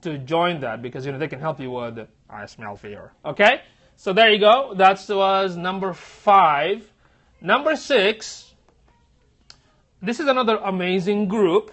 to join that because they can help you with I smell fear. Okay, so there you go. That was number 5. Number 6. This is another amazing group.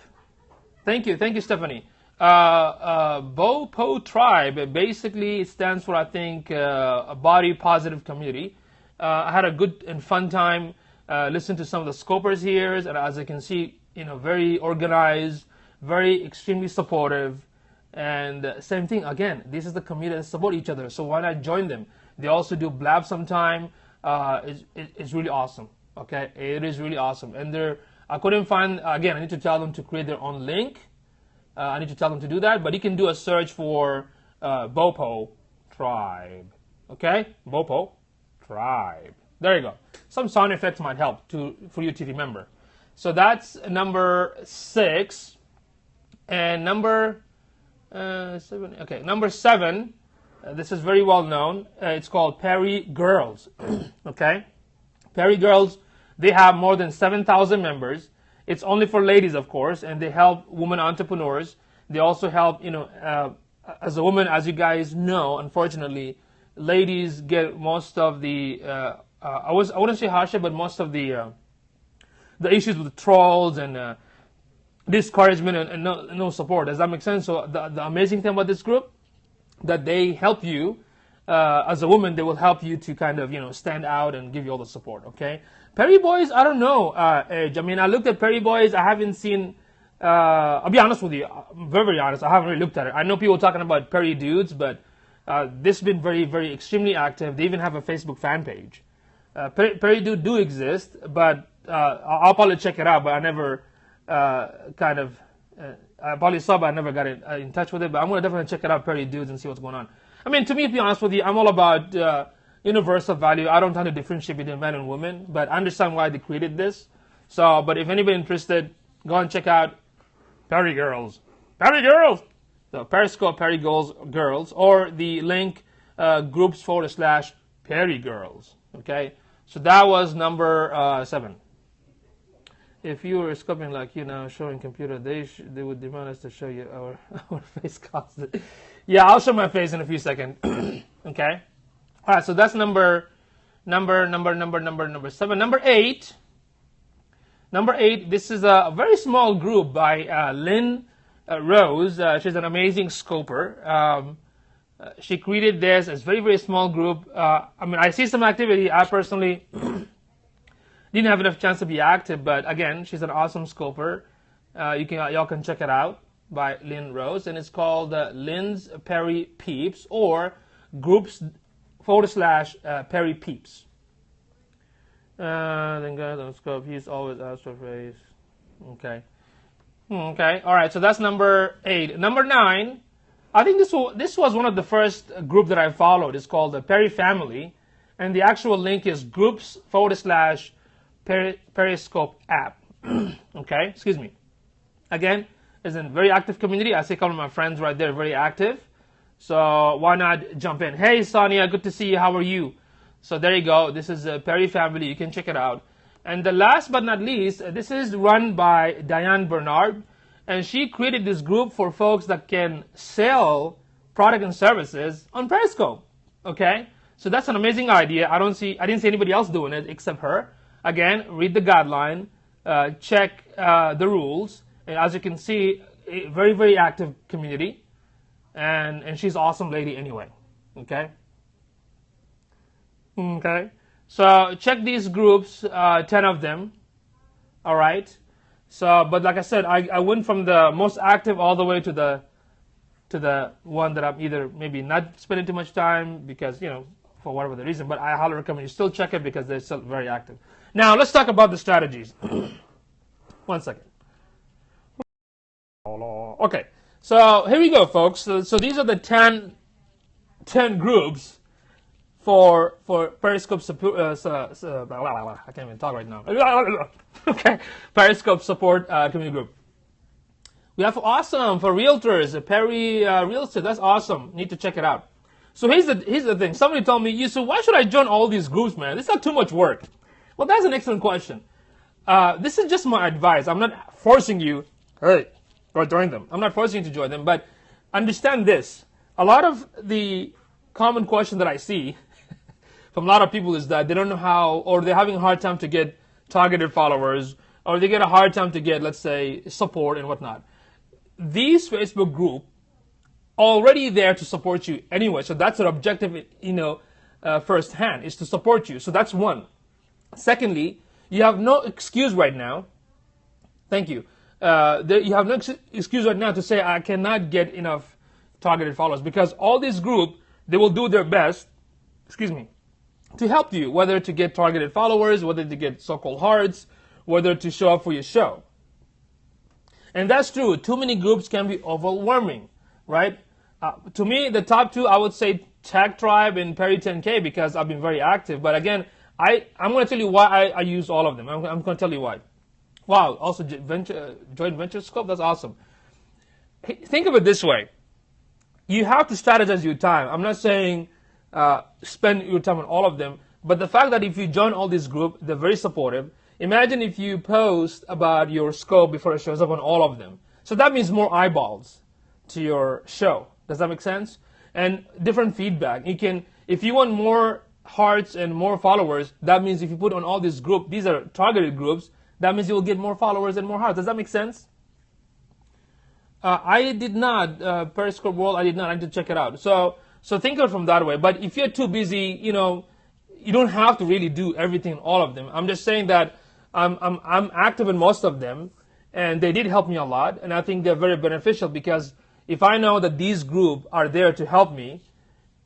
Thank you, Stephanie. BOPO Tribe. Basically, it stands for, I think, a body positive community. I had a good and fun time. Listen to some of the scopers here, and as I can see, very organized, very extremely supportive, and same thing again. This is the community that support each other, so why not join them? They also do blab sometime. It's really awesome. Okay, it is really awesome, and I couldn't find again. I need to tell them to create their own link. I need to tell them to do that, but you can do a search for BOPO Tribe. Okay, BOPO Tribe. There you go. Some sound effects might help for you to remember. So that's number 6. And number 7. Okay, number 7. This is very well known. It's called Perry Girls. Okay, Perry Girls. They have more than 7,000 members. It's only for ladies, of course, and they help women entrepreneurs. They also help, as a woman, as you guys know, unfortunately, ladies get most of the I wouldn't say harsher, but most of the issues with trolls and discouragement and no support. Does that make sense? So the amazing thing about this group, that they help you as a woman. They will help you to kind of stand out and give you all the support. Okay, Perry Boys. I don't know. Age. I mean, I looked at Perry Boys. I haven't seen. I'll be honest with you. I'm very, very honest. I haven't really looked at it. I know people talking about Perry Dudes, but this has been very, very extremely active. They even have a Facebook fan page. Perry Dude do exist, but I'll probably check it out. But I never I probably saw, but I never got in touch with it. But I'm gonna definitely check it out, Perry Dudes, and see what's going on. I mean, to me, to be honest with you, I'm all about universal value. I don't try to differentiate between men and women, but I understand why they created this. So, but if anybody interested, go and check out Perry Girls. Perry Girls! So, Periscope, Perry Girls, or the link groups/Perry Girls. Okay? So that was number 7. If you were scoping like you now showing computer, they would demand us to show you our face costs. Yeah, I'll show my face in a few seconds. Okay? All right, so that's number 7. Number 8. Number 8, this is a very small group by Lynn Rose. She's an amazing scoper. She created this as a very, very small group. I mean, I see some activity. I personally didn't have enough chance to be active, but again, she's an awesome scoper. Y'all can check it out by Lynn Rose, and it's called Lynn's Perry Peeps, or groups/Perry Peeps. Then guys on scope, he's always asked for phrase. Okay. Okay. All right. So that's number 8. Number 9. I think this was one of the first group that I followed. It's called the Perry Family, and the actual link is groups/Periscope app. Okay. Excuse me. Again, it's a very active community. I see a couple of my friends right there, very active. So why not jump in? Hey, Sonia, good to see you. How are you? So there you go. This is a Perry Family. You can check it out. And the last but not least, this is run by Diane Bernard. And she created this group for folks that can sell product and services on Periscope. Okay? So that's an amazing idea. I didn't see anybody else doing it except her. Again, read the guideline, check the rules. And as you can see, a very, very active community. And she's an awesome lady anyway. Okay? Okay, so check these groups, 10 of them. All right. So, but like I said, I went from the most active all the way to the one that I'm either maybe not spending too much time because for whatever the reason. But I highly recommend you still check it because they're still very active. Now let's talk about the strategies. 1 second. Okay, so here we go, folks. So these are the 10 groups for Periscope support. I can't even talk right now. Okay, Periscope support community group. We have awesome for realtors, Perry Real Estate. That's awesome. Need to check it out. So here's the thing. Somebody told me, Yusuf, why should I join all these groups, man? It's not too much work. Well, that's an excellent question. This is just my advice. I'm not forcing you, hey, go join them. I'm not forcing you to join them, but understand this. A lot of the common question that I see from a lot of people is that they don't know how, or they're having a hard time to get targeted followers, or they get a hard time to get, let's say, support and whatnot. These Facebook group already there to support you anyway, so that's their objective, firsthand, is to support you. So that's one. Secondly, you have no excuse right now. Thank you. You have no excuse right now to say I cannot get enough targeted followers, because all this group, they will do their best, to help you, whether to get targeted followers, whether to get so-called hearts, whether to show up for your show. And that's true. Too many groups can be overwhelming, right? To me, the top two, I would say Tag Tribe and Perry 10K, because I've been very active. But again, I'm going to tell you why I use all of them. I'm going to tell you why. Wow, also joint venture scope, that's awesome. Think of it this way. You have to strategize your time. I'm not saying spend your time on all of them, but the fact that if you join all this group, they're very supportive. Imagine if you post about your scope before it shows up on all of them. So that means more eyeballs to your show. Does that make sense? And different feedback. If you want more hearts and more followers, that means if you put on all this group, these are targeted groups, that means you will get more followers and more hearts. Does that make sense? I did not, Periscope World, I need to check it out. So think of it from that way. But if you're too busy, you don't have to really do everything in all of them. I'm just saying that I'm active in most of them, and they did help me a lot, and I think they're very beneficial, because if I know that these groups are there to help me,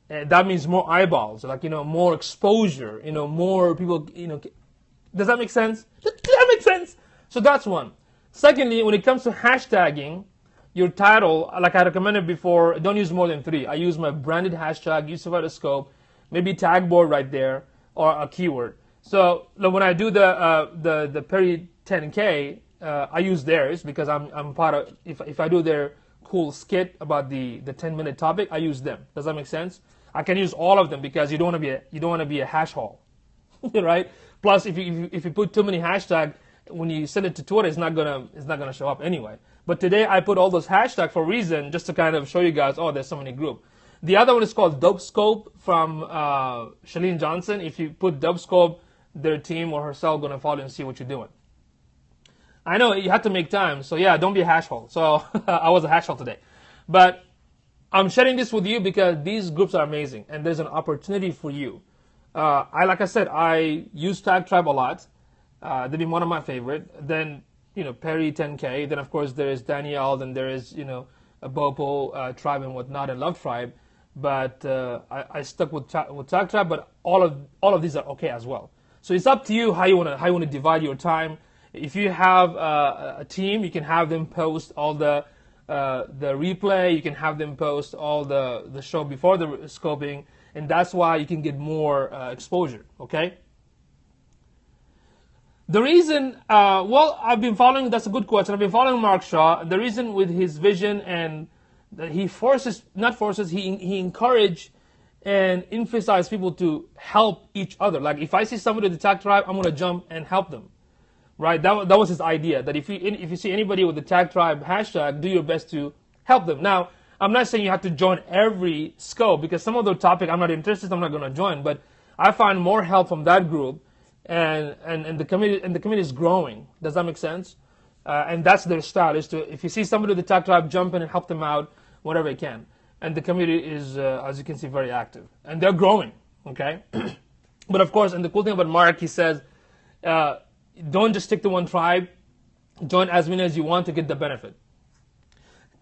that means more eyeballs, more exposure, more people, does that make sense? Does that make sense? So that's one. Secondly, when it comes to hashtagging your title, like I recommended before, don't use more than 3. I use my branded hashtag, yusufchowdhury, maybe tag board right there, or a keyword. So when I do the Perry 10K, I use theirs, because I'm part of, if I do their cool skit about the 10-minute topic, I use them. Does that make sense? I can use all of them, because you don't want to be a hash hole, right? Plus, if you put too many hashtags, when you send it to Twitter, it's not gonna show up anyway. But today I put all those hashtags for a reason, just to kind of show you guys, oh, there's so many groups. The other one is called Dope Scope from Shalene Johnson. If you put Dope Scope, their team or herself gonna follow and see what you're doing. I know you have to make time, so yeah, don't be a hash hole. So I was a hash hole today, but I'm sharing this with you because these groups are amazing, and there's an opportunity for you. Like I said, I use Tag Tribe a lot. They've been one of my favorite. Then Perry 10K. Then of course there is Danielle. Then there is a Bopo Tribe and whatnot, and Love Tribe. But I stuck with Tag Tribe. But all of these are okay as well. So it's up to you how you want to divide your time. If you have a team, you can have them post all the replay. You can have them post all the show before the scoping, and that's why you can get more exposure. Okay. The reason, I've been following. That's a good question. I've been following Mark Shaw. The reason with his vision, and that he he encourage and emphasize people to help each other. Like if I see somebody with the Tag Tribe, I'm gonna jump and help them. Right, that was his idea, that if you see anybody with the Tag Tribe hashtag, do your best to help them. Now, I'm not saying you have to join every scope, because some of the topic I'm not interested, I'm not going to join, but I find more help from that group, and the community is growing. Does that make sense? And that's their style, is to, if you see somebody with the Tag Tribe, jump in and help them out whatever you can. And the community is, as you can see, very active, and they're growing. Okay, but of course, and the cool thing about Mark, he says, don't just stick to one tribe. Join as many as you want to get the benefit.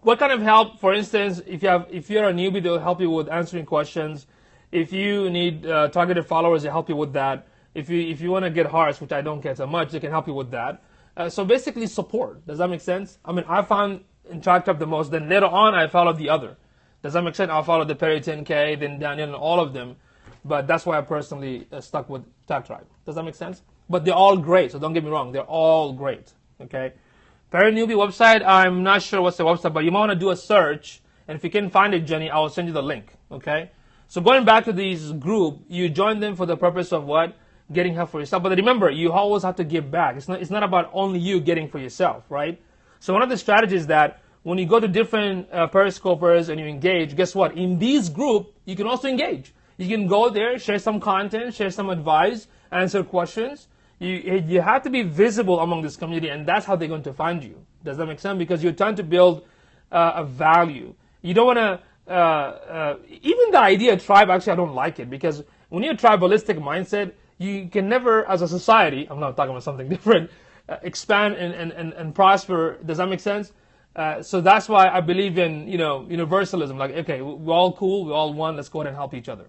What kind of help? For instance, if you're a newbie, they'll help you with answering questions. If you need targeted followers, they'll help you with that. If you want to get hearts, which I don't get so much, they can help you with that. So basically, support. Does that make sense? I mean, I found in Tag Tribe the most. Then later on, I followed the other. Does that make sense? I'll follow the Perry 10K, then Daniel, and all of them. But that's why I personally stuck with Tag Tribe. Does that make sense? But they're all great, so don't get me wrong. They're all great, okay? Perry Newbie website, I'm not sure what's the website, but you might want to do a search. And if you can find it, Jenny, I will send you the link, okay? So going back to this group, you join them for the purpose of what? Getting help for yourself. But remember, you always have to give back. It's not about only you getting for yourself, right? So one of the strategies that when you go to different Periscopers and you engage, guess what? In these group, you can also engage. You can go there, share some content, share some advice, answer questions. You have to be visible among this community, and that's how they're going to find you. Does that make sense? Because you're trying to build a value. You don't want to, even the idea of tribe, actually, I don't like it, because when you're a tribalistic mindset, you can never, as a society, I'm not talking about something different, expand and prosper. Does that make sense? So that's why I believe in, universalism. Like, okay, we're all cool, we're all one, let's go ahead and help each other.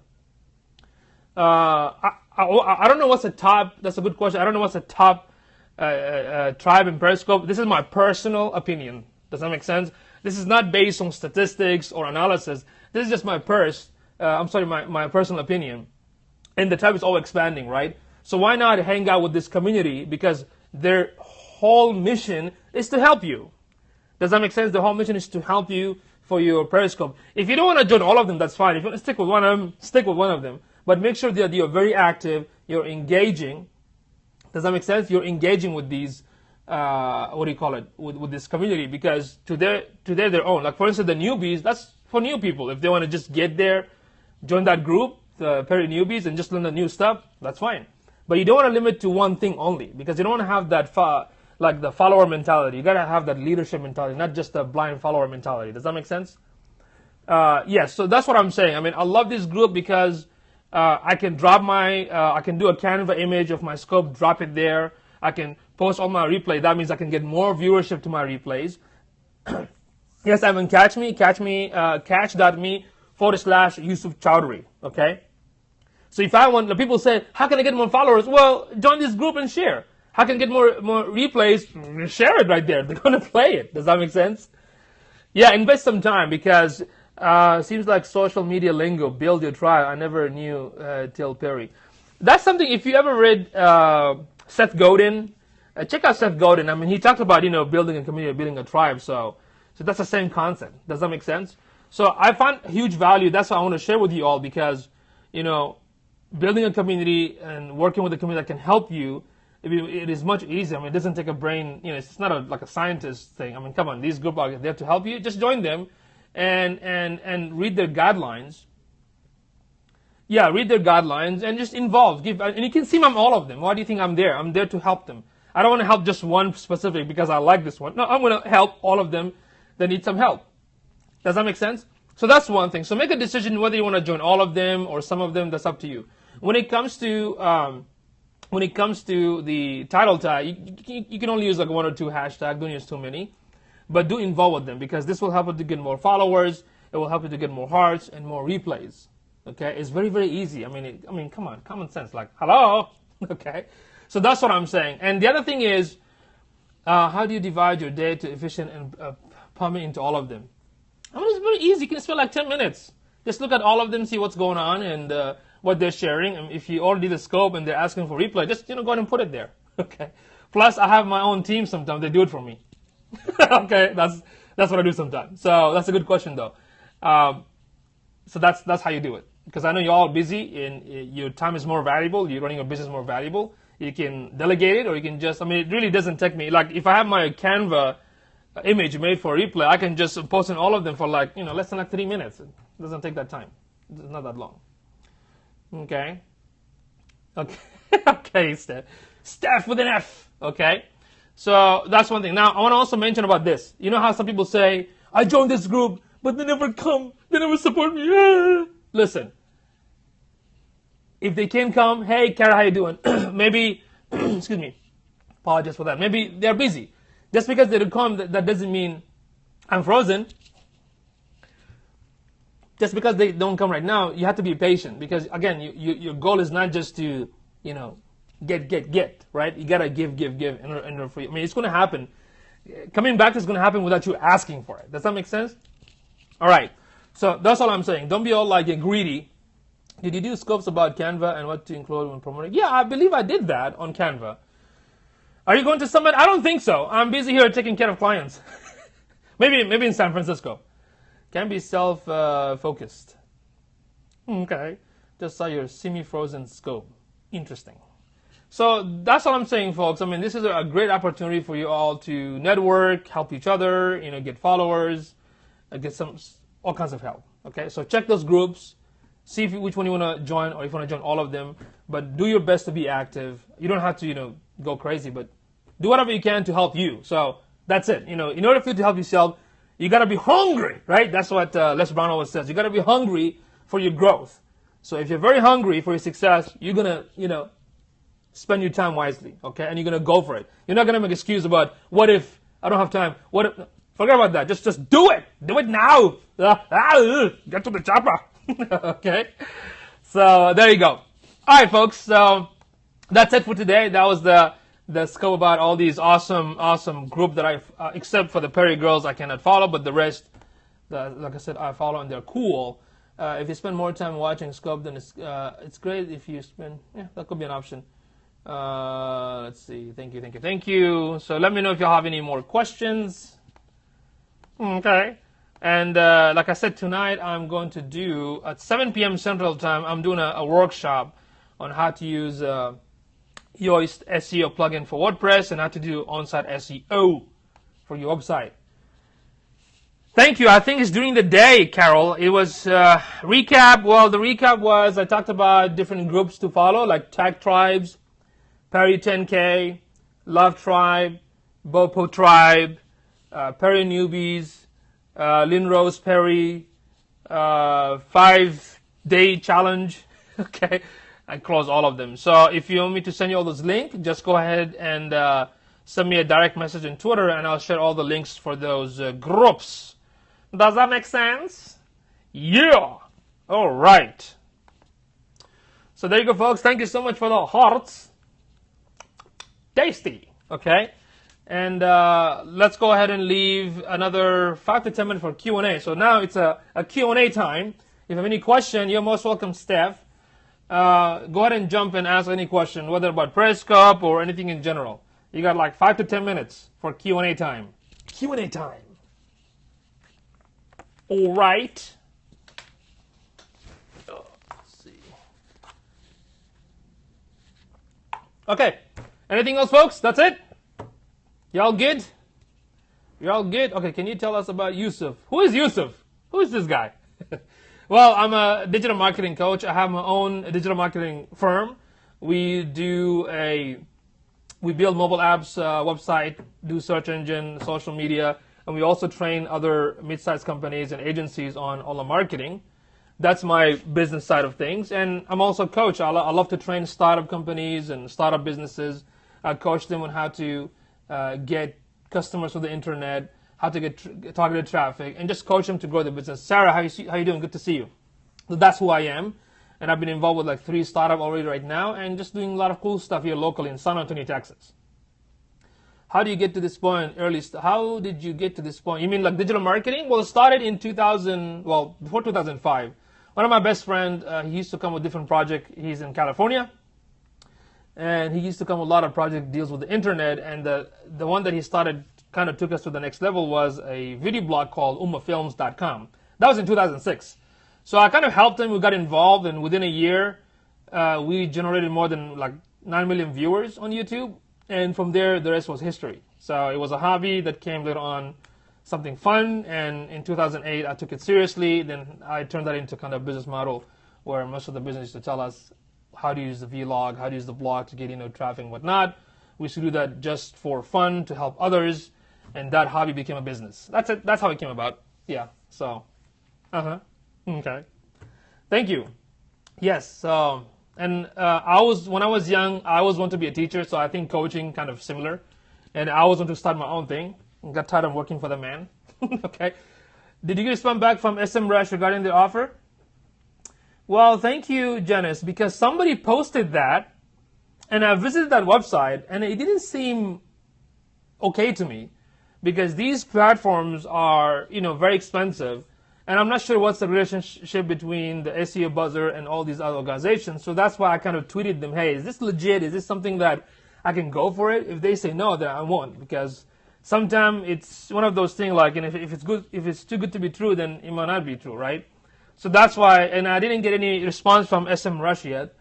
I don't know what's the top, that's a good question. I don't know what's the top tribe in Periscope. This is my personal opinion. Does that make sense? This is not based on statistics or analysis. This is just my personal opinion. And the tribe is all expanding, right? So why not hang out with this community? Because their whole mission is to help you. Does that make sense? The whole mission is to help you for your Periscope. If you don't want to join all of them, that's fine. If you want to stick with one of them, stick with one of them. But make sure that you're very active, you're engaging. Does that make sense? You're engaging with these, with this community, because to their own. Like, for instance, the newbies, that's for new people. If they want to just get there, join that group, the Peri newbies, and just learn the new stuff, that's fine. But you don't want to limit to one thing only, because you don't want to have that, like the follower mentality. You got to have that leadership mentality, not just the blind follower mentality. Does that make sense? Yes, so that's what I'm saying. I mean, I love this group because I can drop I can do a Canva image of my scope, drop it there. I can post all my replay. That means I can get more viewership to my replays. Yes, Evan, catch.me /yusufchowdhury. Okay? So if I want, the people say, how can I get more followers? Well, join this group and share. How can I get more replays? Share it right there. They're going to play it. Does that make sense? Yeah, invest some time, because seems like social media lingo, build your tribe. I never knew till Perry. That's something, if you ever read Seth Godin, check out Seth Godin. I mean, he talked about, building a community, building a tribe. So that's the same concept. Does that make sense? So I find huge value. That's what I want to share with you all, because, building a community and working with a community that can help you, it is much easier. I mean, it doesn't take a brain, it's not like a scientist thing. I mean, come on, these groups are there to help you. Just join them and read their guidelines. Yeah, read their guidelines and just involve. And you can see I'm all of them. Why do you think I'm there? I'm there to help them. I don't want to help just one specific because I like this one. No, I'm going to help all of them that need some help. Does that make sense? So that's one thing. So make a decision whether you want to join all of them or some of them. That's up to you. When it comes to the title tag, you can only use like 1 or 2 hashtags. Don't use too many, but do involve with them, because this will help you to get more followers. It will help you to get more hearts and more replays. Okay, it's very, very easy. I mean, come on, common sense. Like, hello. Okay, so that's what I'm saying. And the other thing is, how do you divide your day to efficient and pump into all of them? I mean, it's very easy. You can spend like 10 minutes. Just look at all of them, see what's going on and what they're sharing. And if you already the scope and they're asking for replay, just go ahead and put it there. Okay. Plus, I have my own team sometimes. They do it for me. Okay, that's what I do sometimes. So that's a good question, though. So that's how you do it. Because I know you're all busy and your time is more valuable. You're running your business more valuable. You can delegate it, or you can just, it really doesn't take me, like if I have my Canva image made for replay, I can just post in all of them for like, less than like 3 minutes. It doesn't take that time. It's not that long. Okay. Okay, Steph with an F. Okay. So that's one thing. Now, I want to also mention about this. You know how some people say, I joined this group, but they never come. They never support me. Listen. If they can come, hey, Kara, how you doing? Maybe, excuse me, apologize for that. Maybe they're busy. Just because they don't come, that doesn't mean I'm frozen. Just because they don't come right now, you have to be patient. Because, again, your goal is not just to, get, right? You got to give. In order for you. It's going to happen. Coming back is going to happen without you asking for it. Does that make sense? All right. So that's all I'm saying. Don't be all like greedy. Did you do scopes about Canva and what to include when promoting? Yeah, I believe I did that on Canva. Are you going to Summit? I don't think so. I'm busy here taking care of clients. maybe in San Francisco. Can be self-focused. Okay. Just saw your semi-frozen scope. Interesting. So that's all I'm saying, folks. I mean, this is a great opportunity for you all to network, help each other, get followers, get all kinds of help. Okay, so check those groups, see which one you want to join, or if you want to join all of them. But do your best to be active. You don't have to, go crazy, but do whatever you can to help you. So that's it. In order for you to help yourself, you got to be hungry, right? That's what Les Brown always says. You got to be hungry for your growth. So if you're very hungry for your success, you're going to, spend your time wisely, okay? And you're going to go for it. You're not going to make excuse about, what if I don't have time? What if, forget about that. Just do it. Do it now. Get to the chopper. Okay? So there you go. All right, folks. So that's it for today. That was the scope about all these awesome group that except for the Perry girls I cannot follow, but the rest, like I said, I follow and they're cool. If you spend more time watching Scope, then it's great. If you spend, that could be an option. Let's see. Thank you. So let me know if you have any more questions. Okay. And like I said, tonight I'm going to do, at 7 p.m. Central Time, I'm doing a workshop on how to use Yoast SEO plugin for WordPress and how to do on-site SEO for your website. Thank you. I think it's during the day, Carol. It was recap. Well, the recap was I talked about different groups to follow, like Tag Tribes, Perry 10K, Love Tribe, Bopo Tribe, Perry Newbies, Lynn Rose Perry, 5-day challenge. Okay, I closed all of them. So if you want me to send you all those links, just go ahead and send me a direct message on Twitter, and I'll share all the links for those groups. Does that make sense? Yeah. All right. So there you go, folks. Thank you so much for the hearts. Tasty. Okay. And let's go ahead and leave another 5 to 10 minutes for Q&A. So now it's a Q&A time. If you have any question, you're most welcome, Steph. Go ahead and jump and ask any question, whether about Periscope or anything in general. You got like 5 to 10 minutes for Q&A time. Q&A time. All right. Let's see. Okay. Anything else, folks? That's it? Y'all good? Y'all good? Okay, can you tell us about Yusuf? Who is Yusuf? Who is this guy? Well, I'm a digital marketing coach. I have my own digital marketing firm. We build mobile apps, website, do search engine, social media, and we also train other mid-sized companies and agencies on online marketing. That's my business side of things. And I'm also a coach. I love to train startup companies and startup businesses. I coach them on how to get customers to the internet, how to get targeted traffic, and just coach them to grow their business. Sarah, how you doing? Good to see you. So that's who I am. And I've been involved with like 3 startups already right now and just doing a lot of cool stuff here locally in San Antonio, Texas. How do you get to this point how did you get to this point? You mean like digital marketing? Well, it started in before 2005. One of my best friends, he used to come with different projects. He's in California. And he used to come with a lot of project deals with the internet. And the one that he started kind of took us to the next level was a video blog called ummafilms.com. That was in 2006. So I kind of helped him. We got involved. And within a year, we generated more than like 9 million viewers on YouTube. And from there, the rest was history. So it was a hobby that came later on something fun. And in 2008, I took it seriously. Then I turned that into kind of a business model where most of the business used to tell us how to use the vlog, how to use the blog to get traffic and whatnot. We used to do that just for fun to help others. And that hobby became a business. That's it. That's how it came about. Yeah. So, okay. Thank you. Yes. So. And when I was young, I always wanted to be a teacher, so I think coaching kind of similar. And I always wanted to start my own thing. And got tired of working for the man. Okay. Did you get a response back from SMrush regarding the offer? Well, thank you, Janice, because somebody posted that, and I visited that website, and it didn't seem okay to me, because these platforms are, very expensive. And I'm not sure what's the relationship between the SEO Buzzer and all these other organizations. So that's why I kind of tweeted them, hey, is this legit? Is this something that I can go for it? If they say no, then I won't. Because sometimes it's one of those things like, and if it's too good to be true, then it might not be true, right? So that's why, and I didn't get any response from SMrush yet.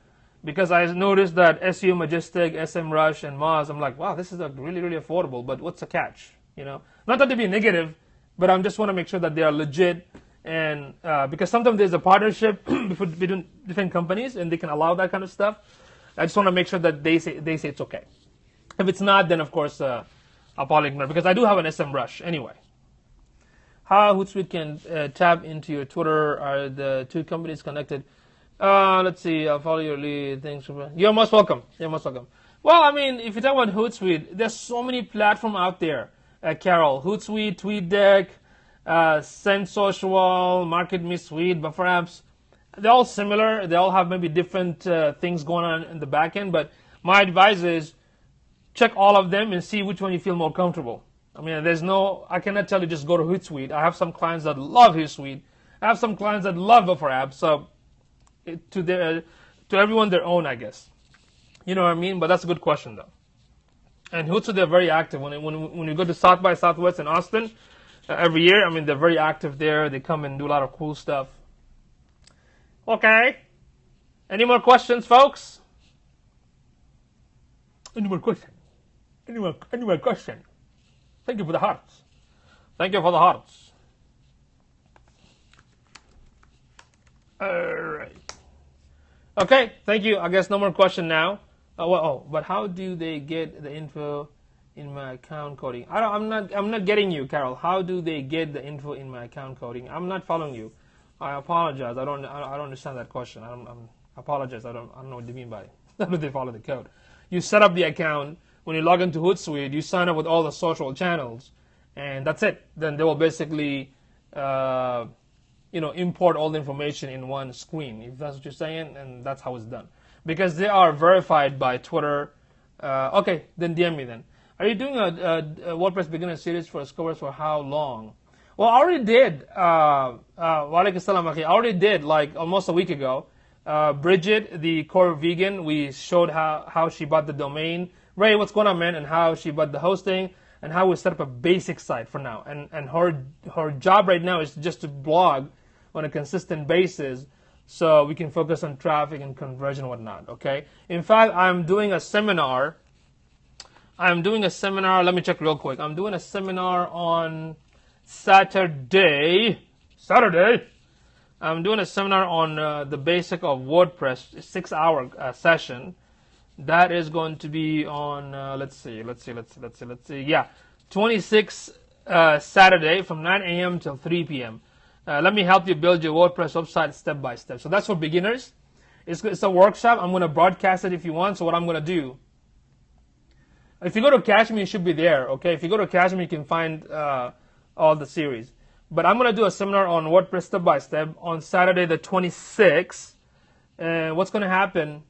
because I noticed that SEO Majestic, SEMrush, and Moz, I'm like, wow, this is really, really affordable, but what's the catch? Not that to be negative, but I just want to make sure that they are legit, and because sometimes there's a partnership between different companies, and they can allow that kind of stuff. I just want to make sure that they say it's okay. If it's not, then of course I'll probably ignore, because I do have an SEMrush anyway. How Hootsuite can tap into your Twitter? Are the two companies connected? Let's see. I'll follow your lead. Thanks. You're most welcome. You're most welcome. Well, I mean, if you talk about Hootsuite, there's so many platforms out there. Carol, Hootsuite, TweetDeck, Send Social, Market Me Suite, but perhaps they're all similar. They all have maybe different things going on in the back end. But my advice is check all of them and see which one you feel more comfortable. I mean, I cannot tell you just go to Hootsuite. I have some clients that love Hootsuite. I have some clients that love Buffer App. So to everyone their own, I guess. You know what I mean? But that's a good question, though. And Hootsuite, they're very active. When you go to South by Southwest in Austin every year, I mean, they're very active there. They come and do a lot of cool stuff. Okay. Any more questions, folks? Any more questions? Any more questions? Thank you for the hearts. Thank you for the hearts. All right. Okay, thank you. I guess no more question now. But how do they get the info in my account coding? I'm not getting you, Carol. How do they get the info in my account coding? I'm not following you. I apologize. I don't understand that question. I apologize. I don't know what you mean by it. How do they follow the code? You set up the account. When you log into Hootsuite, you sign up with all the social channels, and that's it. Then they will basically, import all the information in one screen. If that's what you're saying, and that's how it's done. Because they are verified by Twitter. Okay, then DM me then. Are you doing a WordPress beginner series for Scopers for how long? Well, I already did. I already did like almost a week ago. Bridget, the core vegan, we showed how she bought the domain. Ray, what's going on, man? And how she bought the hosting, and how we set up a basic site for now. And her job right now is just to blog on a consistent basis, so we can focus on traffic and conversion and whatnot. Okay. In fact, I'm doing a seminar. Let me check real quick. I'm doing a seminar on Saturday. I'm doing a seminar on the basic of WordPress, 6-hour session. That is going to be on, let's see. Yeah, 26 Saturday from 9 a.m. till 3 p.m. Let me help you build your WordPress website step by step. So that's for beginners. It's a workshop. I'm going to broadcast it if you want. So what I'm going to do, if you go to Catch Me, you should be there. Okay, if you go to Catch Me, you can find all the series. But I'm going to do a seminar on WordPress step by step on Saturday the 26th. And what's going to happen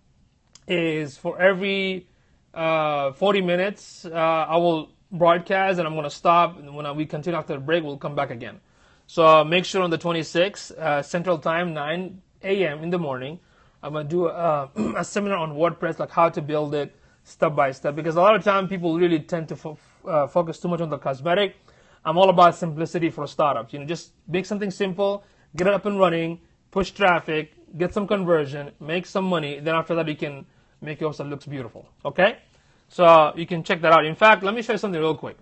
is for every 40 minutes, I will broadcast, and I'm going to stop. And when we continue after the break, we'll come back again. So make sure on the 26th, Central Time, 9 a.m. in the morning, I'm going to do a seminar on WordPress, like how to build it step by step. Because a lot of time people really tend to focus too much on the cosmetic. I'm all about simplicity for startups. Just make something simple, get it up and running, push traffic, get some conversion, make some money. Then after that, you can make your website looks beautiful. Okay? So you can check that out. In fact, let me show you something real quick.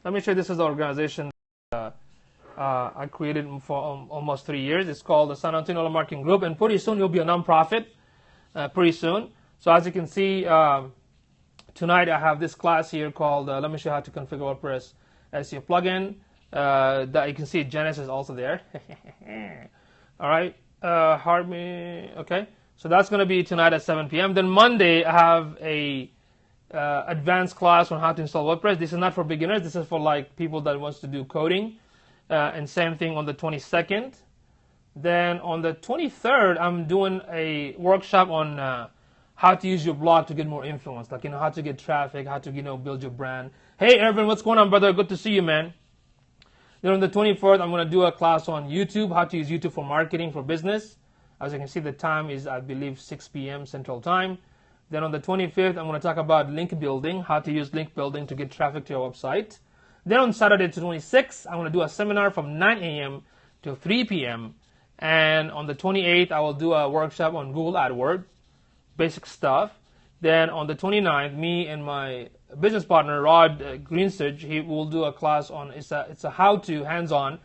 Let me show you, this is the organization I created for almost 3 years. It's called the San Antonio Marketing Group, and pretty soon you'll be a nonprofit. Pretty soon. So as you can see, tonight I have this class here called Let me show you how to configure WordPress SEO plugin. That you can see Janice is also there. All right, okay. So that's going to be tonight at 7 p.m. Then Monday I have a advanced class on how to install WordPress. This is not for beginners. This is for like people that wants to do coding. And same thing on the 22nd. Then on the 23rd, I'm doing a workshop on how to use your blog to get more influence, like how to get traffic, how to build your brand. Hey, Ervin, what's going on, brother? Good to see you, man. Then on the 24th, I'm going to do a class on YouTube, how to use YouTube for marketing for business. As you can see, the time is, I believe, 6 p.m. Central Time. Then on the 25th, I'm going to talk about link building, how to use link building to get traffic to your website. Then on Saturday, the 26th, I'm going to do a seminar from 9 a.m. to 3 p.m. And on the 28th, I will do a workshop on Google AdWords, basic stuff. Then on the 29th, me and my business partner, Rod Greensage, he will do a class on, it's a how-to, hands-on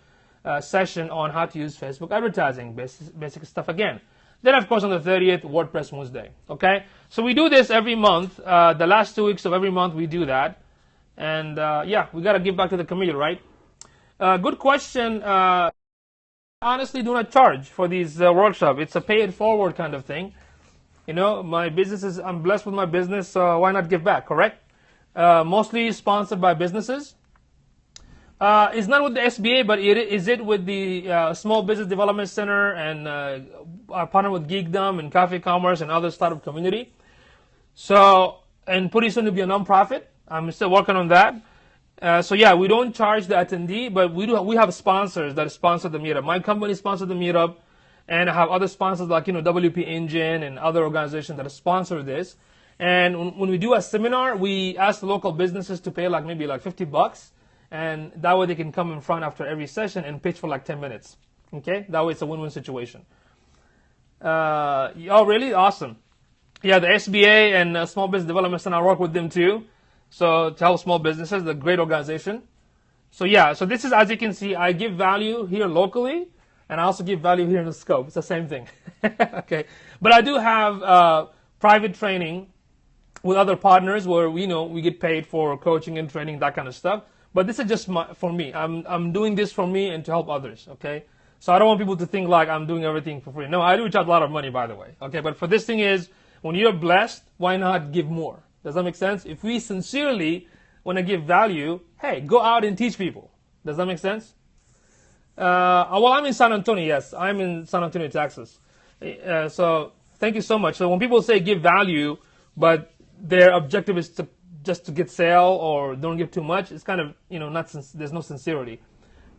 session on how to use Facebook advertising, basic stuff again. Then, of course, on the 30th, WordPress Wednesday. Okay? So we do this every month. The last 2 weeks of every month, we do that. And, yeah, we got to give back to the community, right? Good question. Honestly, do not charge for these workshops. It's a pay-it-forward kind of thing. You know, my business is, I'm blessed with my business, so why not give back, correct? Mostly sponsored by businesses. It's not with the SBA, but is it with the Small Business Development Center, and I partner with Geekdom and Cafe Commerce and other startup community. So, and pretty soon to be a nonprofit. I'm still working on that. So yeah, we don't charge the attendee, but we have sponsors that sponsor the meetup. My company sponsors the meetup, and I have other sponsors like, you know, WP Engine and other organizations that sponsor this. And when we do a seminar, we ask the local businesses to pay like maybe like $50. And that way they can come in front after every session and pitch for like 10 minutes. Okay? That way it's a win-win situation. Oh, really? Awesome. Yeah, the SBA and Small Business Development Center, I work with them too. So to help small businesses, the great organization. So yeah, so this is, as you can see, I give value here locally, and I also give value here in the scope. It's the same thing. Okay? But I do have private training with other partners where we get paid for coaching and training, that kind of stuff. But this is just for me. I'm doing this for me and to help others, okay? So I don't want people to think like I'm doing everything for free. No, I do charge a lot of money, by the way, okay? But for this thing is, when you're blessed, why not give more? Does that make sense? If we sincerely want to give value, hey, go out and teach people. Does that make sense? Well, I'm in San Antonio, yes. I'm in San Antonio, Texas. So thank you so much. So when people say give value, but their objective is just to get sale or don't give too much, it's kind of, there's no sincerity.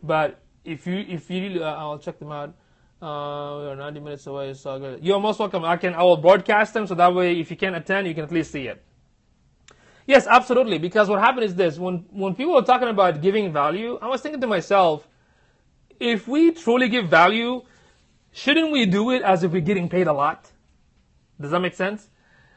But if you I'll check them out. We are 90 minutes away, so good. You're most welcome. I will broadcast them, so that way if you can't attend, you can at least see it. Yes, absolutely. Because what happened is this: when people are talking about giving value, I was thinking to myself, if we truly give value, shouldn't we do it as if we're getting paid a lot? Does that make sense?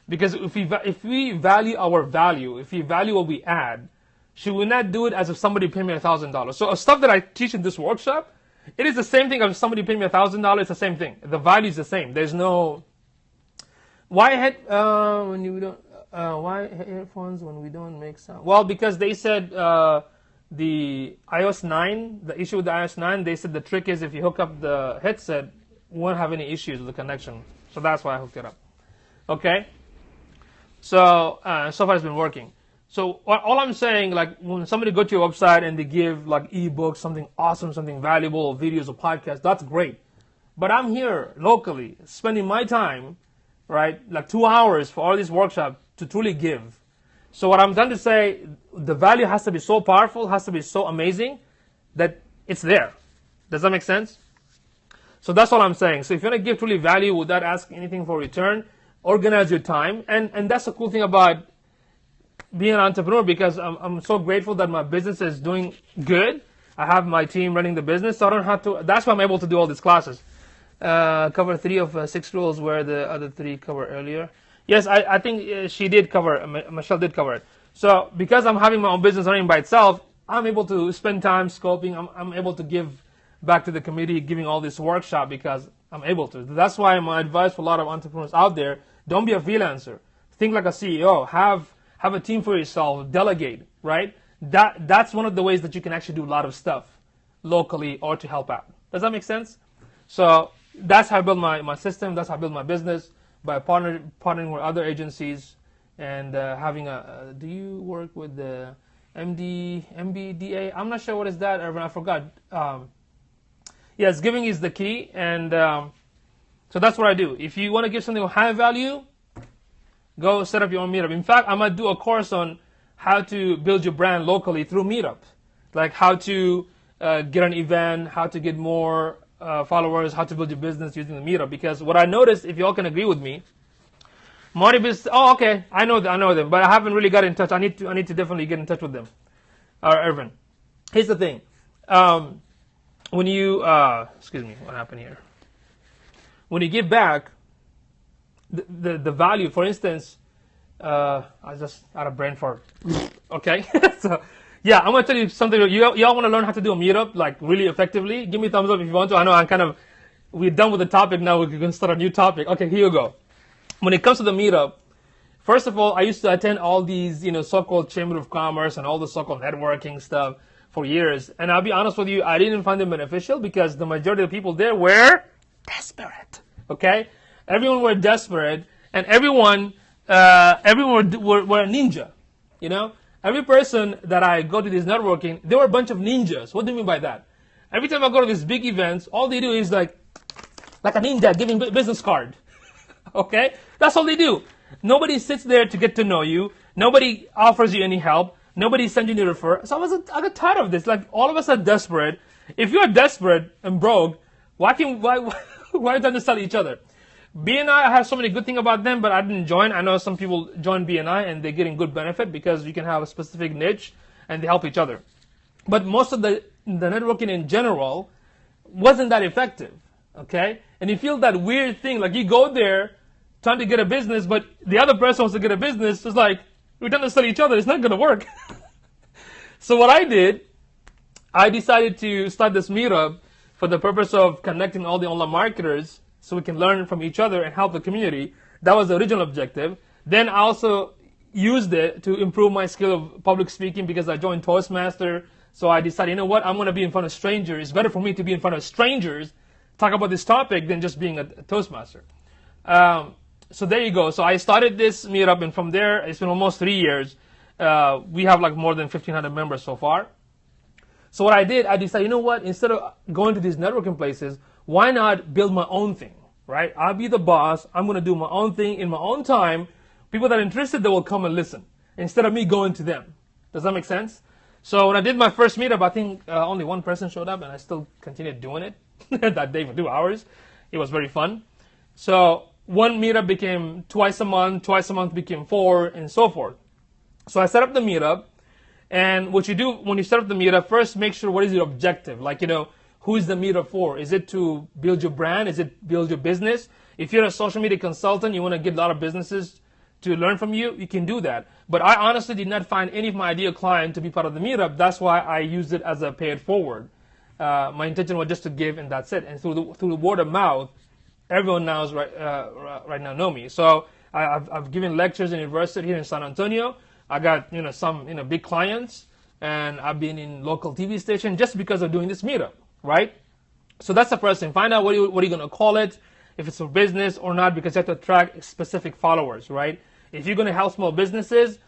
Because if we value our value, if we value what we add, should we not do it as if somebody paid me $1,000? So stuff that I teach in this workshop, it is the same thing as if somebody paid me $1,000. It's the same thing. The value is the same. There's no why headphones when we don't make sound. Well, because they said the iOS 9, the issue with the iOS 9, they said the trick is if you hook up the headset, you won't have any issues with the connection. So that's why I hooked it up. Okay. So far it's been working. So all I'm saying, like when somebody go to your website and they give like ebooks, something awesome, something valuable, videos or podcasts, that's great. But I'm here locally, spending my time, right, like 2 hours for all these workshops to truly give. So what I'm trying to say, the value has to be so powerful, has to be so amazing that it's there. Does that make sense? So that's all I'm saying. So if you want to give truly value without asking anything for return, organize your time. And that's the cool thing about being an entrepreneur, because I'm so grateful that my business is doing good. I have my team running the business, so I don't have to. That's why I'm able to do all these classes. Cover 3 of 6 rules, where the other 3 cover earlier. Yes, I think she did cover, Michelle did cover it. So because I'm having my own business running by itself, I'm able to spend time scoping. I'm able to give back to the community, giving all this workshop because I'm able to. That's why my advice for a lot of entrepreneurs out there, don't be a freelancer. Think like a CEO. Have a team for yourself. Delegate, right? That's one of the ways that you can actually do a lot of stuff locally or to help out. Does that make sense? So that's how I build my system. That's how I build my business, by partnering with other agencies and having a. Do you work with the MBDA? I'm not sure what is that, Irvin. I forgot. Yes, giving is the key, and so that's what I do. If you want to give something of high value, go set up your own meetup. In fact, I might do a course on how to build your brand locally through meetup, like how to get an event, how to get more followers, how to build your business using the meetup. Because what I noticed, if you all can agree with me, Money Business. Oh, okay, I know them, but I haven't really got in touch. I need to definitely get in touch with them. Irvin, here's the thing. When you excuse me, what happened here? when you give back, the value, for instance, I just had a brain fart. Okay, so yeah, I'm gonna tell you something. Y'all want to learn how to do a meetup like really effectively? Give me a thumbs up if you want to. I know we're done with the topic now. We're gonna start a new topic. Okay, here you go. When it comes to the meetup, first of all, I used to attend all these, so-called Chamber of Commerce and all the so-called networking stuff for years. And I'll be honest with you, I didn't find them beneficial because the majority of the people there were desperate. Okay, everyone were desperate, and everyone were a ninja. Every person that I go to this networking, they were a bunch of ninjas. What do you mean by that? Every time I go to these big events, all they do is like a ninja giving business card. Okay, that's all they do. Nobody sits there to get to know you. Nobody offers you any help. Nobody sends you to refer. So I got tired of this. Like, all of us are desperate. If you're desperate and broke, why don't we understand each other? BNI, I have so many good things about them, but I didn't join. I know some people join BNI and they're getting good benefit because you can have a specific niche and they help each other. But most of the networking in general wasn't that effective. Okay? And you feel that weird thing, like you go there trying to get a business, but the other person wants to get a business. It's like, we don't understand each other. It's not going to work. So what I did, I decided to start this meetup for the purpose of connecting all the online marketers so we can learn from each other and help the community. That was the original objective. Then I also used it to improve my skill of public speaking because I joined Toastmaster. So I decided, you know what, I'm going to be in front of strangers. It's better for me to be in front of strangers, talk about this topic, than just being a Toastmaster. So there you go. So I started this meetup, and from there, it's been almost 3 years. We have like more than 1,500 members so far. So what I did, I decided, you know what, instead of going to these networking places, why not build my own thing, right? I'll be the boss. I'm going to do my own thing in my own time. People that are interested, they will come and listen instead of me going to them. Does that make sense? So when I did my first meetup, I think only one person showed up, and I still continued doing it that day for 2 hours. It was very fun. So one meetup became twice a month became 4, and so forth. So I set up the meetup, and what you do when you set up the meetup, first make sure what is your objective. Like, who is the meetup for? Is it to build your brand? Is it build your business? If you're a social media consultant, you want to get a lot of businesses to learn from you, you can do that. But I honestly did not find any of my ideal client to be part of the meetup. That's why I used it as a pay it forward. My intention was just to give, and that's it. And through the word of mouth, everyone knows right now know me. So I've given lectures in university here in San Antonio. I got some big clients, and I've been in local TV station just because of doing this meetup, right? So that's the first thing. Find out what are you going to call it, if it's for business or not, because you have to attract specific followers, right? If you're going to help small businesses,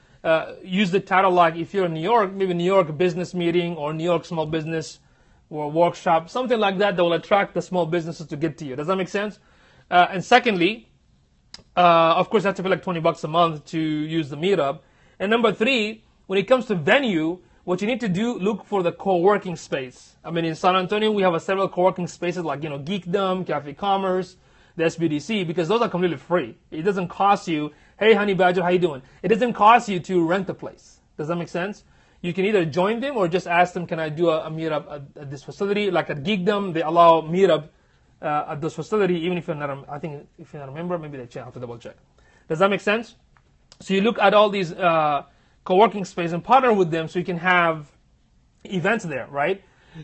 use the title like if you're in New York, maybe New York business meeting or New York small business or workshop, something like that will attract the small businesses to get to you. Does that make sense? And secondly, of course, you have to pay like $20 a month to use the meetup. And number 3, when it comes to venue, what you need to do, look for the co-working space. I mean, in San Antonio, we have several co-working spaces like, Geekdom, Cafe Commerce, the SBDC, because those are completely free. It doesn't cost you, hey, Honey Badger, how you doing? It doesn't cost you to rent the place. Does that make sense? You can either join them or just ask them, can I do a meetup at this facility? Like at Geekdom, they allow meetup at this facility, even if you're not, I think if you're not a member, maybe they check, I have to double check. Does that make sense? So you look at all these co-working space and partner with them so you can have events there, right?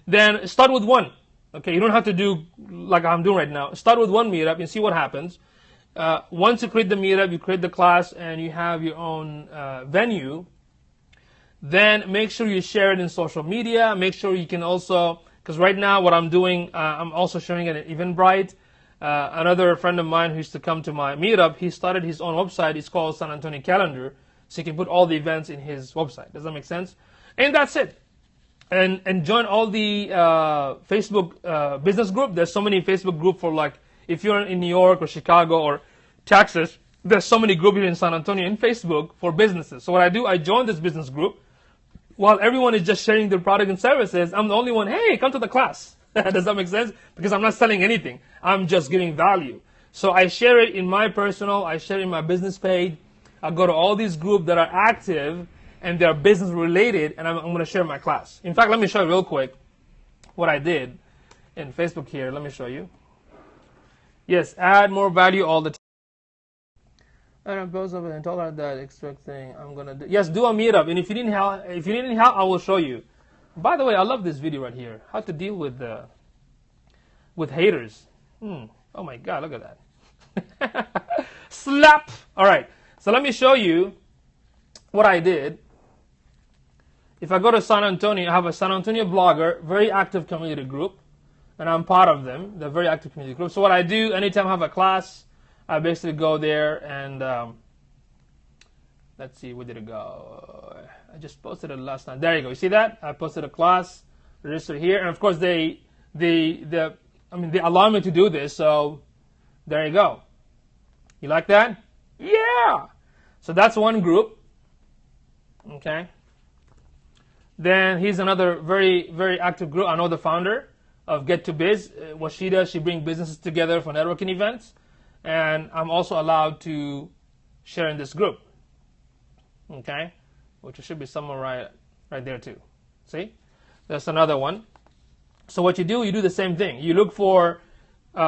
Then start with one. Okay, you don't have to do like I'm doing right now. Start with one meetup and see what happens. Once you create the meetup, you create the class, and you have your own venue, then make sure you share it in social media. Make sure you can also, because right now what I'm doing, I'm also sharing it at Eventbrite. Another friend of mine who used to come to my meetup, he started his own website. It's called San Antonio Calendar. So you can put all the events in his website. Does that make sense? And that's it. And join all the Facebook business group. There's so many Facebook group for like, if you're in New York or Chicago or Texas, there's so many groups here in San Antonio in Facebook for businesses. So what I do, I join this business group. While everyone is just sharing their product and services, I'm the only one, hey, come to the class. Does that make sense? Because I'm not selling anything. I'm just giving value. So I share it in my personal, I share it in my business page. I go to all these groups that are active and they're business related, and I'm going to share my class. In fact, let me show you real quick what I did in Facebook here. Let me show you. Yes, add more value all the time. And post up and tell her that expect thing I'm gonna do. Yes, do a meetup. And if you need help, I will show you. By the way, I love this video right here. How to deal with haters. Oh my God, look at that. Slap. All right. So let me show you what I did. If I go to San Antonio, I have a San Antonio blogger, very active community group, and I'm part of them. They're very active community group. So what I do, anytime I have a class, I basically go there and let's see, where did it go? I just posted it last night. There you go. You see that? I posted a class, register here, and of course they allow me to do this. So there you go. You like that? Yeah. So that's one group. Okay. Then here's another very, very active group. I know the founder of Get to Biz. What she does, she brings businesses together for networking events. And I'm also allowed to share in this group. Okay? Which should be somewhere right there too. See? That's another one. So what you do the same thing. You look for,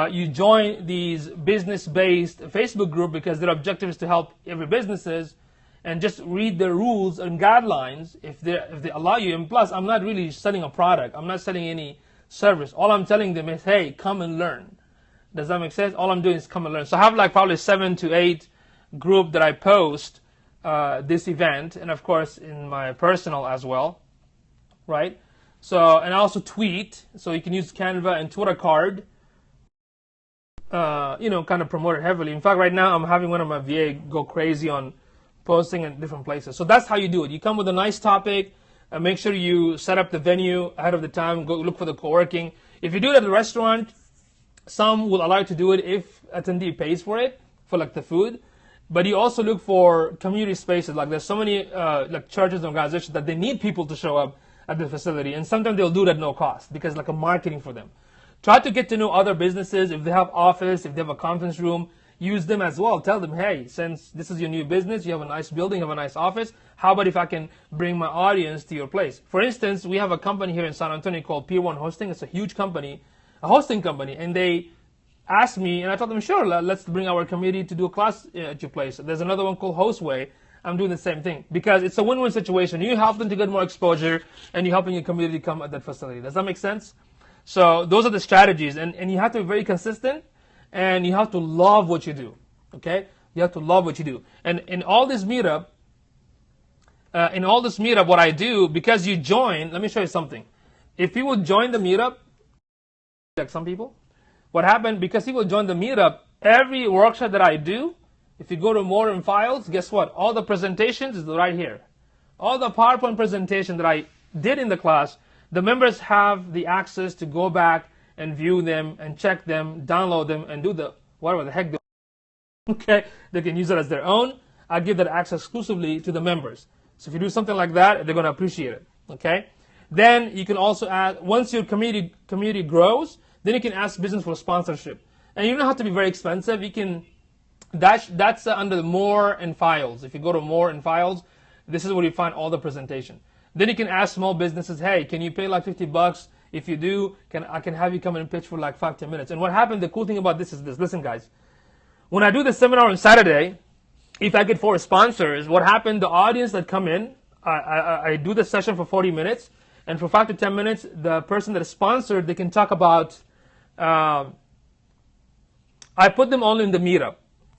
you join these business-based Facebook group because their objective is to help every businesses, and just read the rules and guidelines if they allow you. And plus, I'm not really selling a product. I'm not selling any service. All I'm telling them is, hey, come and learn. Does that make sense? All I'm doing is come and learn. So I have like probably 7 to 8 group that I post this event, and of course in my personal as well, right? So, and I also tweet, so you can use Canva and Twitter card, kind of promote it heavily. In fact, right now I'm having one of my VA go crazy on posting in different places. So that's how you do it. You come with a nice topic, make sure you set up the venue ahead of the time, go look for the co-working. If you do it at a restaurant, some will allow you to do it if attendee pays for it, for like the food. But you also look for community spaces. Like there's so many like churches and organizations that they need people to show up at the facility, and sometimes they'll do it at no cost because like a marketing for them. Try to get to know other businesses. If they have office, if they have a conference room, use them as well. Tell them, hey, since this is your new business, you have a nice building, you have a nice office, how about if I can bring my audience to your place? For instance, we have a company here in San Antonio called Pier 1 Hosting. It's a huge company, a hosting company, and they asked me, and I told them, sure, let's bring our community to do a class at your place. There's another one called Hostway. I'm doing the same thing because it's a win-win situation. You help them to get more exposure, and you're helping your community come at that facility. Does that make sense? So those are the strategies, and you have to be very consistent, and you have to love what you do. Okay, you have to love what you do. And in all this meetup, what I do, because you join, let me show you something. If people join the meetup, like some people, what happened, because people join the meetup, every workshop that I do, if you go to more in files, guess what? All the presentations is right here. All the PowerPoint presentation that I did in the class, the members have the access to go back and view them and check them, download them, and do the whatever the heck they want. Okay, they can use it as their own. I give that access exclusively to the members. So if you do something like that, they're going to appreciate it. Okay. Then you can also add, once your community grows, then you can ask business for sponsorship, and you don't have to be very expensive. You can that's under the more and files. If you go to more and files, this is where you find all the presentation. Then you can ask small businesses, hey, can you pay like $50? If you do, I can have you come and pitch for like 5-10 minutes. And what happened, the cool thing about this is this. Listen, guys. When I do the seminar on Saturday, if I get 4 sponsors, what happened, the audience that come in, I do the session for 40 minutes. And for 5 to 10 minutes, the person that is sponsored, they can talk about, I put them only in the meetup.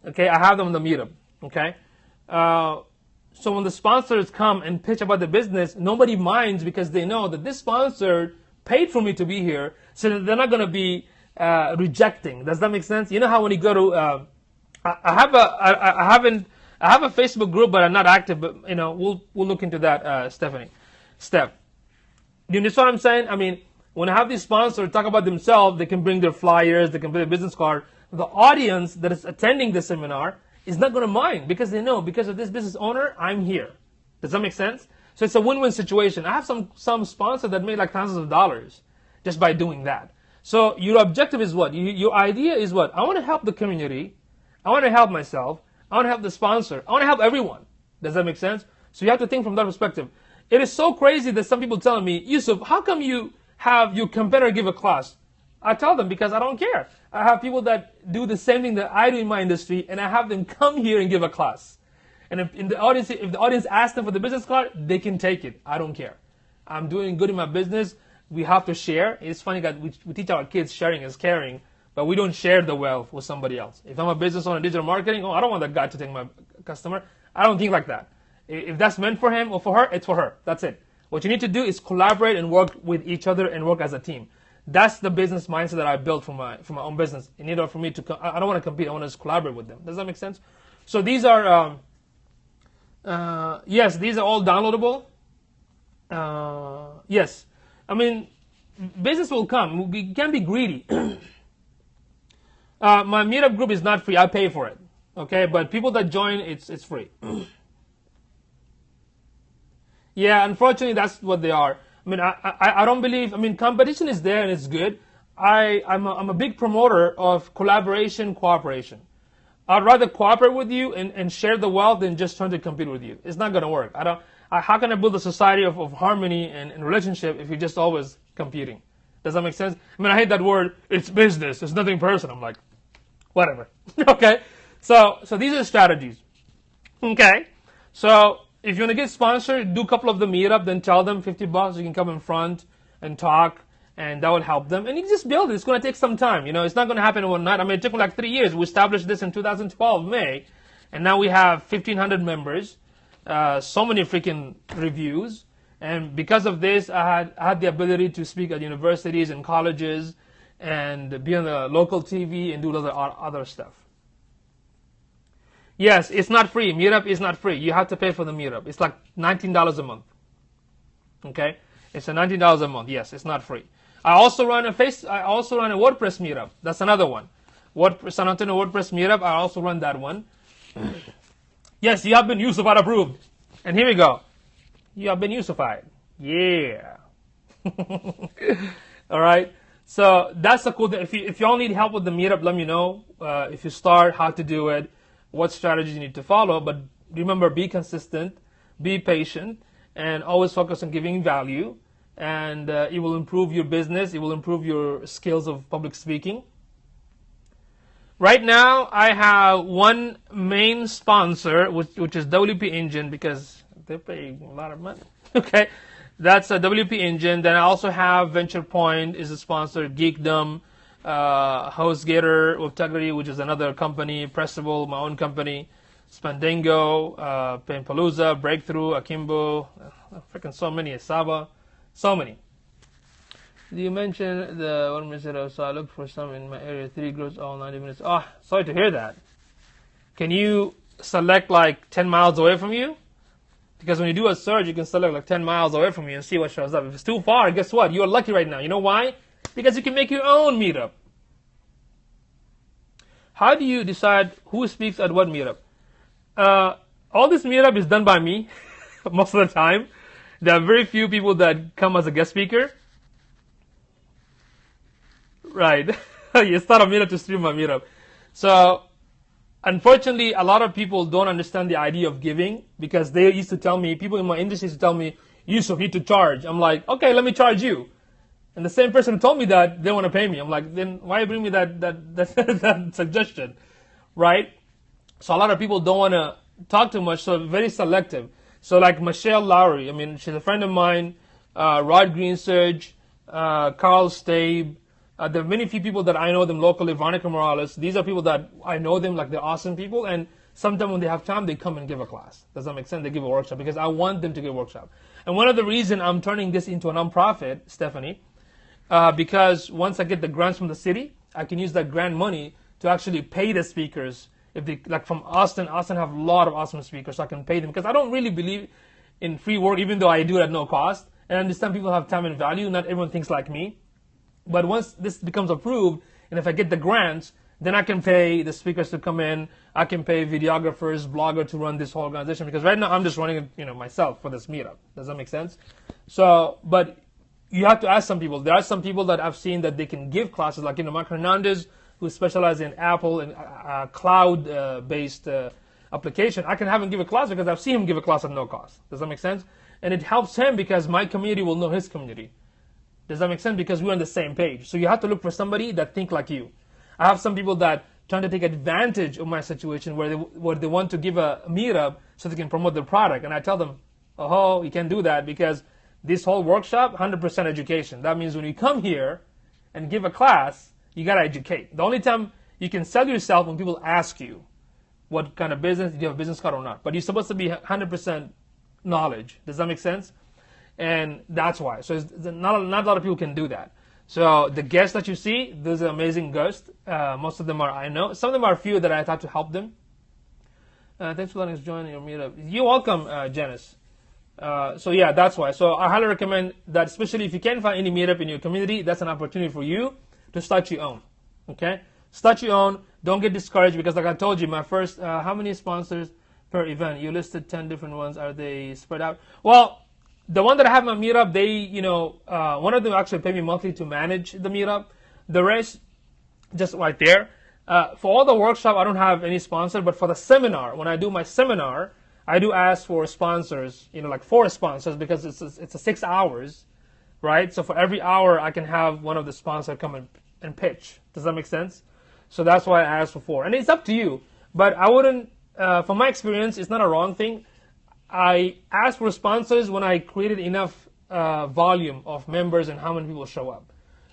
Okay, I have them in the meetup. Okay. So when the sponsors come and pitch about the business, nobody minds because they know that this sponsor paid for me to be here, so they're not going to be rejecting. Does that make sense? You know how when you go to, I have a Facebook group, but I'm not active. But we'll look into that, Steph. Do you understand what I'm saying? I mean, when I have these sponsors talk about themselves, they can bring their flyers, they can bring their business card. The audience that is attending the seminar is not going to mind because they know, because of this business owner, I'm here. Does that make sense? So it's a win-win situation. I have some sponsors that made like thousands of dollars just by doing that. So your objective is what? Your idea is what? I want to help the community. I want to help myself. I want to help the sponsor. I want to help everyone. Does that make sense? So you have to think from that perspective. It is so crazy that some people telling me, Yusuf, how come you have your competitor give a class? I tell them because I don't care. I have people that do the same thing that I do in my industry, and I have them come here and give a class. And if the audience asks them for the business card, they can take it. I don't care. I'm doing good in my business. We have to share. It's funny that we teach our kids sharing is caring, but we don't share the wealth with somebody else. If I'm a business owner in digital marketing, I don't want that guy to take my customer. I don't think like that. If that's meant for him or for her, it's for her. That's it. What you need to do is collaborate and work with each other and work as a team. That's the business mindset that I built for my own business. In order for me to, I don't want to compete. I want to just collaborate with them. Does that make sense? So these are, yes, these are all downloadable. Yes, I mean, business will come. We can't be greedy. My meetup group is not free. I pay for it. Okay, but people that join, it's free. Yeah, unfortunately, that's what they are. I mean, I don't believe. I mean, competition is there and it's good. I'm a big promoter of collaboration, cooperation. I'd rather cooperate with you and share the wealth than just trying to compete with you. It's not going to work. How can I build a society of harmony and relationship if you're just always competing? Does that make sense? I mean, I hate that word. It's business. It's nothing personal. I'm like, whatever. Okay. So these are strategies. Okay. So if you want to get sponsored, do a couple of the meetup, then tell them $50 you can come in front and talk, and that will help them. And you can just build it. It's going to take some time. You know, it's not going to happen in one night. I mean, it took me like 3 years. We established this in 2012, May, and now we have 1,500 members. So many freaking reviews, and because of this, I had the ability to speak at universities and colleges, and be on the local TV and do other stuff. Yes, it's not free. Meetup is not free. You have to pay for the meetup. It's like $19 a month. Okay, it's $19 a month. Yes, it's not free. I also run a WordPress meetup. That's another one. San Antonio WordPress meetup. I also run that one. Yes, you have been Yusufied approved. And here we go. You have been Yusufied. Yeah. All right. So that's a cool thing. If you all need help with the meetup, let me know. If you start, how to do it, what strategies you need to follow. But remember, be consistent, be patient, and always focus on giving value. And it will improve your business. It will improve your skills of public speaking. Right now, I have one main sponsor, which is WP Engine, because they're paying a lot of money. Okay, that's a WP Engine. Then I also have Venture Point is a sponsor, Geekdom, HostGator, Integrity, which is another company, Pressable, my own company, Spandango, Painpalooza, Breakthrough, Akimbo, freaking so many, Asaba, so many. You mentioned the 1 minute, so I looked for some in my area. 3 groups, all 90 minutes. Oh, sorry to hear that. Can you select like 10 miles away from you? Because when you do a search, you can select like 10 miles away from you and see what shows up. If it's too far, guess what? You're lucky right now. You know why? Because you can make your own meetup. How do you decide who speaks at what meetup? All this meetup is done by me most of the time. There are very few people that come as a guest speaker. Right. You start a meetup to stream a meetup. So, unfortunately, a lot of people don't understand the idea of giving, because they used to tell me, people in my industry used to tell me, Yusuf, you need to charge. I'm like, okay, let me charge you. And the same person who told me that, they want to pay me. I'm like, then why bring me that suggestion? Right? So a lot of people don't want to talk too much, so very selective. So like Michelle Lowry, I mean, she's a friend of mine, Rod Greensurge, Carl Stabe. There are many few people that I know them locally, Veronica Morales. These are people that I know them, like they're awesome people, and sometimes when they have time, they come and give a class. Does that make sense? They give a workshop, because I want them to give a workshop. And one of the reasons I'm turning this into a nonprofit, Stephanie, because once I get the grants from the city, I can use that grant money to actually pay the speakers. If they, like from Austin have a lot of awesome speakers, so I can pay them, because I don't really believe in free work, even though I do it at no cost. And I understand people have time and value. Not everyone thinks like me. But once this becomes approved, and if I get the grants, then I can pay the speakers to come in. I can pay videographers, bloggers to run this whole organization. Because right now I'm just running it, myself for this meetup. Does that make sense? So, but you have to ask some people. There are some people that I've seen that they can give classes, like Mark Hernandez, who specializes in Apple and cloud-based application. I can have him give a class because I've seen him give a class at no cost. Does that make sense? And it helps him because my community will know his community. Does that make sense? Because we're on the same page. So you have to look for somebody that think like you. I have some people that trying to take advantage of my situation where they want to give a meetup so they can promote their product. And I tell them, oh, you can't do that because this whole workshop, 100% education. That means when you come here and give a class, you got to educate. The only time you can sell yourself when people ask you what kind of business, do you have a business card or not. But you're supposed to be 100% knowledge. Does that make sense? And that's why. So not a lot of people can do that. So the guests that you see, those are amazing guests. Most of them are I know. Some of them are few that I thought to help them. Thanks for letting us join your meetup. You're welcome, Janice. So yeah, that's why. So I highly recommend that, especially if you can't find any meetup in your community, that's an opportunity for you to start your own. Okay? Start your own. Don't get discouraged because like I told you, my first, how many sponsors per event? You listed 10 different ones. Are they spread out? Well, the one that I have my meetup, they, one of them actually pay me monthly to manage the meetup. The rest, just right there. For all the workshop, I don't have any sponsor, but for the seminar, when I do my seminar, I do ask for sponsors, like 4 sponsors because it's a 6 hours, right? So for every hour, I can have one of the sponsors come and pitch. Does that make sense? So that's why I asked for 4. And it's up to you. But I wouldn't, from my experience, it's not a wrong thing. I asked for sponsors when I created enough volume of members and how many people show up.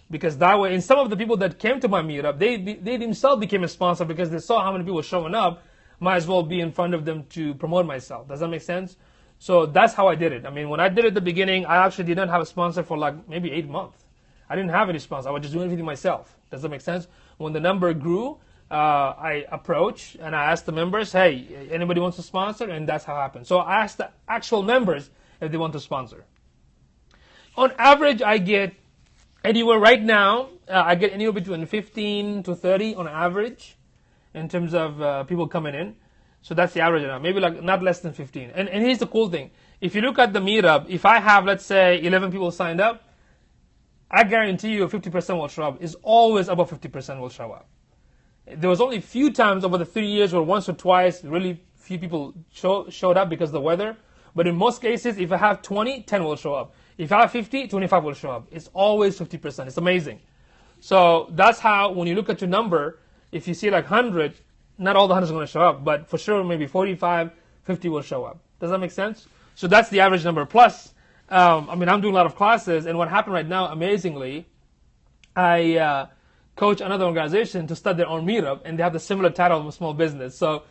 Because that way, and some of the people that came to my meetup, they themselves became a sponsor because they saw how many people were showing up. Might as well be in front of them to promote myself. Does that make sense? So that's how I did it. I mean, when I did it at the beginning, I actually did not have a sponsor for like maybe 8 months. I didn't have any sponsor. I was just doing everything myself. Does that make sense? When the number grew, I approached and I asked the members, hey, anybody wants to sponsor? And that's how it happened. So I asked the actual members if they want to sponsor. On average, I get anywhere right now, I get anywhere between 15 to 30 on average in terms of people coming in. So that's the average now, maybe like not less than 15. And here's the cool thing. If you look at the meetup, if I have, let's say, 11 people signed up, I guarantee you 50% will show up. It's always above 50% will show up. There was only a few times over the 3 years where once or twice really few people showed up because of the weather. But in most cases, if I have 20, 10 will show up. If I have 50, 25 will show up. It's always 50%. It's amazing. So that's how, when you look at your number, if you see like 100, not all the 100 is going to show up, but for sure maybe 45, 50 will show up. Does that make sense? So that's the average number. Plus, I'm doing a lot of classes, and what happened right now, amazingly, I coach another organization to start their own meetup, and they have the similar title of a small business. So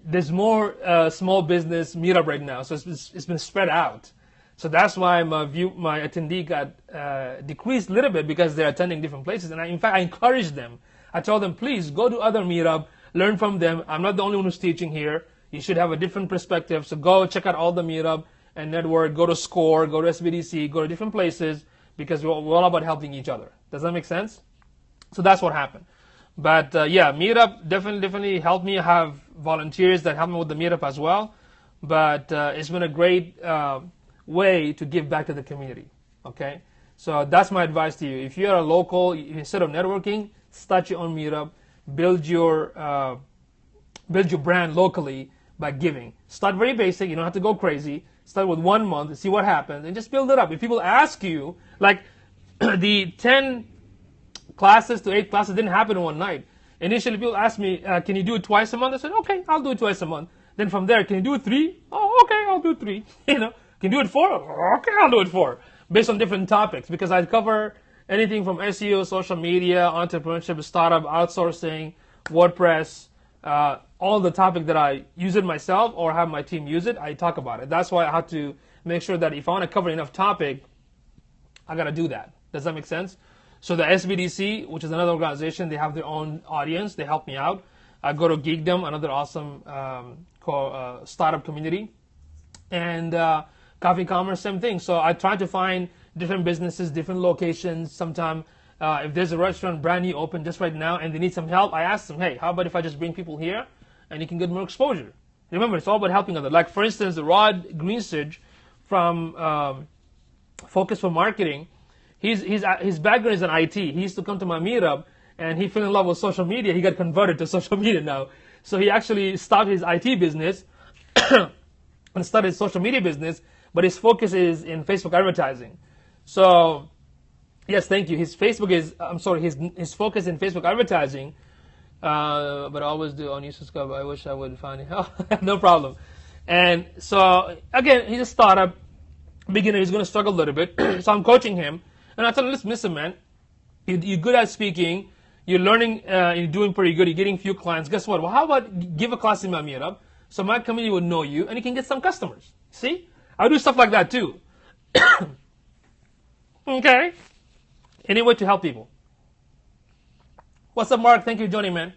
there's more small business meetup right now. So it's been spread out. So that's why my attendee got decreased a little bit because they're attending different places. And in fact, I encourage them. I told them, please go to other meetup, learn from them. I'm not the only one who's teaching here. You should have a different perspective. So go check out all the meetup and network. Go to SCORE, go to SBDC, go to different places because we're all about helping each other. Does that make sense? So that's what happened. But yeah, meetup definitely helped me. I have volunteers that help me with the meetup as well. But it's been a great way to give back to the community. Okay, so that's my advice to you. If you're a local, instead of networking, start your own meetup. Build your brand locally by giving. Start very basic. You don't have to go crazy. Start with 1 month, see what happens, and just build it up. If people ask you, like the 10 classes to 8 classes didn't happen in one night. Initially, people asked me, can you do it twice a month? I said, okay, I'll do it twice a month. Then from there, can you do it 3? Oh, okay, I'll do 3. Can you do it 4? Okay, I'll do it 4. Based on different topics, because I cover anything from SEO, social media, entrepreneurship, startup, outsourcing, WordPress, all the topic that I use it myself or have my team use it, I talk about it. That's why I have to make sure that if I want to cover enough topic, I got to do that. Does that make sense? So the SBDC, which is another organization, they have their own audience. They help me out. I go to Geekdom, another awesome startup community. And Coffee Commerce, same thing. So I try to find different businesses, different locations. Sometimes if there's a restaurant brand new open just right now and they need some help, I ask them, hey, how about if I just bring people here and you can get more exposure? Remember, it's all about helping others. Like, for instance, Rod Greensage from Focus for Marketing, his background is in IT. He used to come to my meetup and he fell in love with social media. He got converted to social media now. So he actually stopped his IT business and started social media business, but his focus is in Facebook advertising. So Yes, thank you. His Facebook is, I'm sorry, his focus in Facebook advertising, but I always do on Yusufchowdhury. I wish I would find it. Oh, no problem. And so, again, he's a startup beginner. He's going to struggle a little bit. So I'm coaching him. And I told him, listen, man, you're good at speaking. You're learning, you're doing pretty good. You're getting few clients. Guess what? Well, how about give a class in my meetup so my community will know you and you can get some customers. See? I do stuff like that too. Okay? Any way to help people. What's up, Mark? Thank you for joining, man.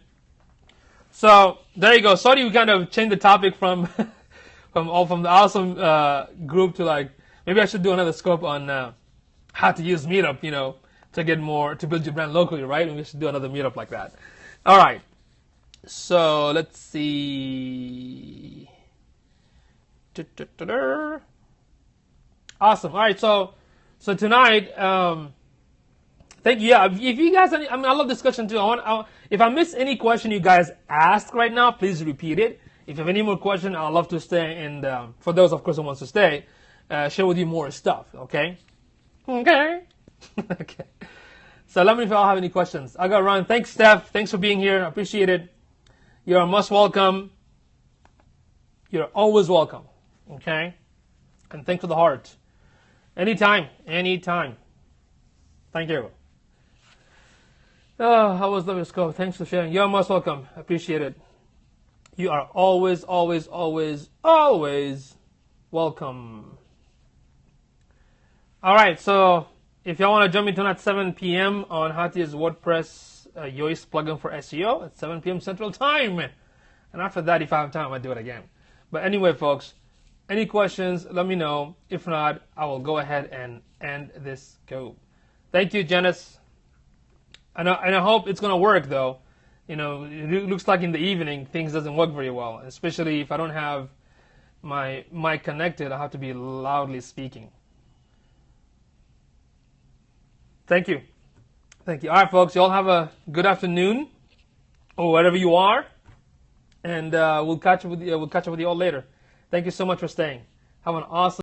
So there you go. Sorry, we kind of changed the topic from from the awesome group to like maybe I should do another scope on how to use Meetup, to get more to build your brand locally, right? And we should do another Meetup like that. All right. So let's see. Awesome. All right. So tonight. Thank you. Yeah, if you guys, I love discussion too. If I miss any question you guys ask right now, please repeat it. If you have any more question, I'd love to stay. And for those, of course, who wants to stay, share with you more stuff. Okay. Okay. Okay. So let me know if y'all have any questions. I got to run. Thanks, Steph. Thanks for being here. I appreciate it. You're most welcome. You're always welcome. Okay. And thanks for the heart. Anytime. Anytime. Thank you. Oh, I was loving Periscope. Thanks for sharing. You're most welcome. I appreciate it. You are always, always, always, always welcome. All right, so if y'all want to join me tonight at 7 p.m. on how to use WordPress Yoast plugin for SEO at 7 p.m. Central Time. And after that, if I have time, I'll do it again. But anyway, folks, any questions, let me know. If not, I will go ahead and end this scope. Thank you, Janice. And I hope it's going to work, though. It looks like in the evening, things doesn't work very well, especially if I don't have my mic connected. I have to be loudly speaking. Thank you. Thank you. All right, folks, you all have a good afternoon or wherever you are. And we'll catch up with you all later. Thank you so much for staying. Have an awesome